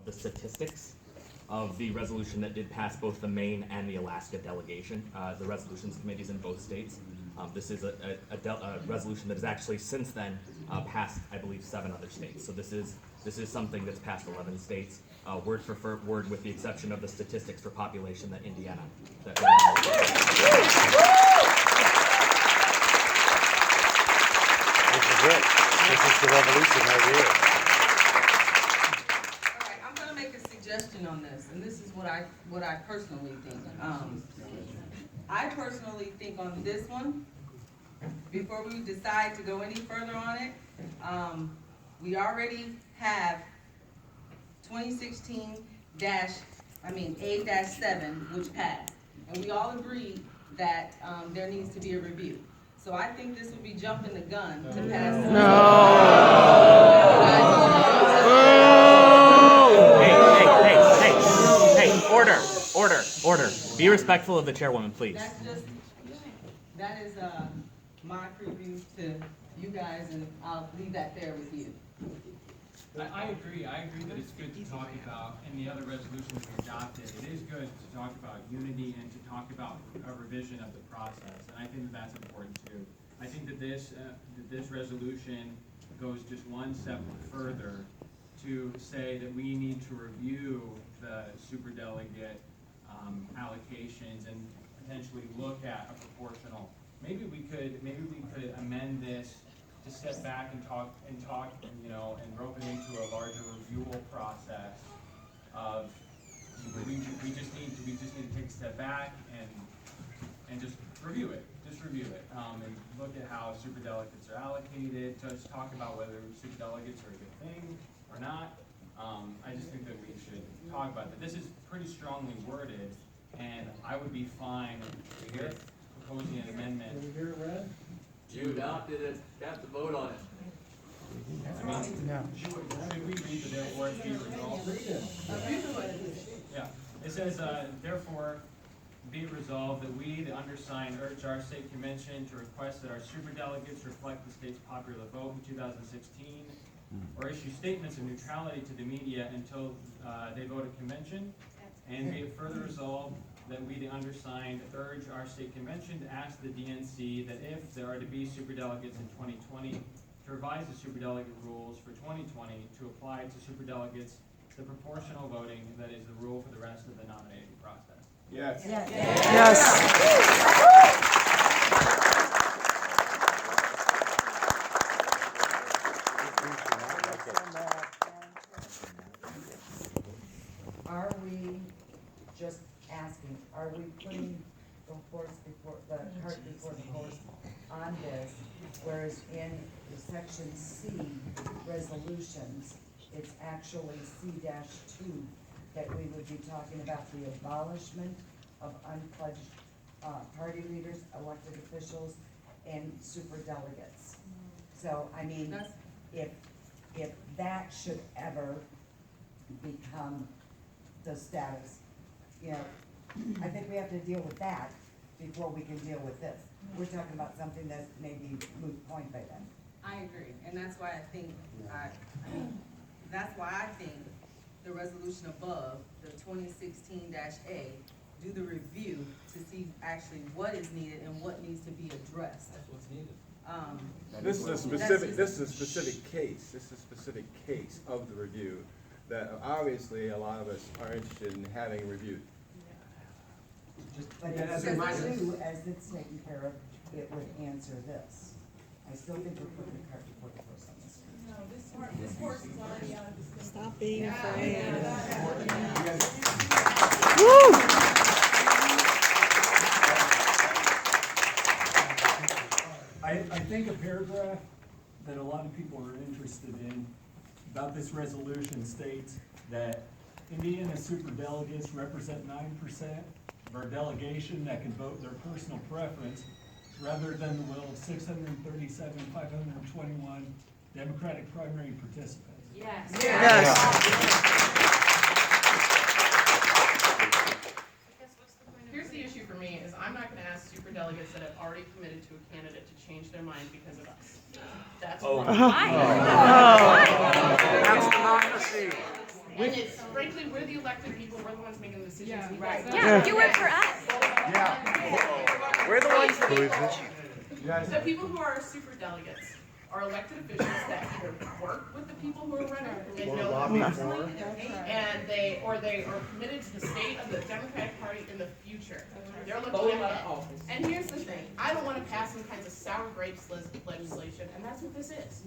the statistics of the resolution that did pass both the Maine and the Alaska delegation. The resolutions committees in both states. This is a resolution that has actually since then passed, I believe, 7 other states. So this is something that's passed 11 states, word for word, with the exception of the statistics for population that Indiana. This is it. This is the revolution right here. All right, I'm going to make a suggestion on this, and this is what I personally think. I personally think on this one, before we decide to go any further on it, we already have 2016-A-7, which passed, and we all agreed that there needs to be a review. So I think this would be jumping the gun to pass. Hey, order. Be respectful of the chairwoman, please. That is my preview to you guys, and I'll leave that there with you. I agree that it's good to talk about, in the other resolutions we adopted, it is good to talk about unity and to talk about a revision of the process, and I think that that's important too. I think that this resolution goes just one step further to say that we need to review the superdelegate allocations and potentially look at a proportional. Maybe we could amend this to step back and talk, you know, and rope it into a larger reviewal process of we just need to take a step back and just review it, and look at how superdelegates are allocated. Just talk about whether superdelegates are a good thing or not. I just think that we should talk about that. This is pretty strongly worded, and I would be fine with proposing an amendment. Can we hear it read? You adopted it, have to vote on it. I mean, should we read the therefore be resolved? Yeah, it says, therefore, be it resolved that we, the undersigned, urge our state convention to request that our superdelegates reflect the state's popular vote in 2016, or issue statements of neutrality to the media until they vote at convention, and be it further resolved that we, the undersigned, urge our state convention to ask the DNC that if there are to be superdelegates in 2020, to revise the superdelegate rules for 2020 to apply to superdelegates the proportional voting that is the rule for the rest of the nominating process. Yes. Yes. Are we just asking, are we putting the cart before the horse on this, whereas in the section C resolutions, it's actually C-2, that we would be talking about the abolishment of unpledged party leaders, elected officials, and superdelegates. So, I mean, if that should ever become the status, you know, I think we have to deal with that before we can deal with this. We're talking about something that's maybe moot point by then. I agree, and that's why I think, that's why I think the resolution above, the 2016-A, do the review to see actually what is needed and what needs to be addressed. That's what's needed. This is a specific case of the review that obviously a lot of us are interested in having reviewed. But as a it's reminder- as it's taken care of, it would answer this. I still think we're putting the cart before the horse on this. No, this horse is already out of this thing. Stop being afraid. I think a paragraph that a lot of people are interested in about this resolution states that Indiana superdelegates represent 9% of our delegation that can vote their personal preference rather than the will of 637,521 Democratic primary participants. Yes. Here's the issue for me, is I'm not gonna ask superdelegates that have already committed to a candidate to change their mind because of us. That's why. That's democracy. And it's frankly, we're the elected people, we're the ones making the decisions. Yeah, You right. guys- Yeah, you work for us. We're the ones that. Who is this? The people who are super delegates are elected officials that either work with the people who are running and know them personally, and they are committed to the state of the Democratic Party in the future. They're looking at it. And here's the thing, I don't wanna pass some kinds of sour grapes legislation, and that's what this is.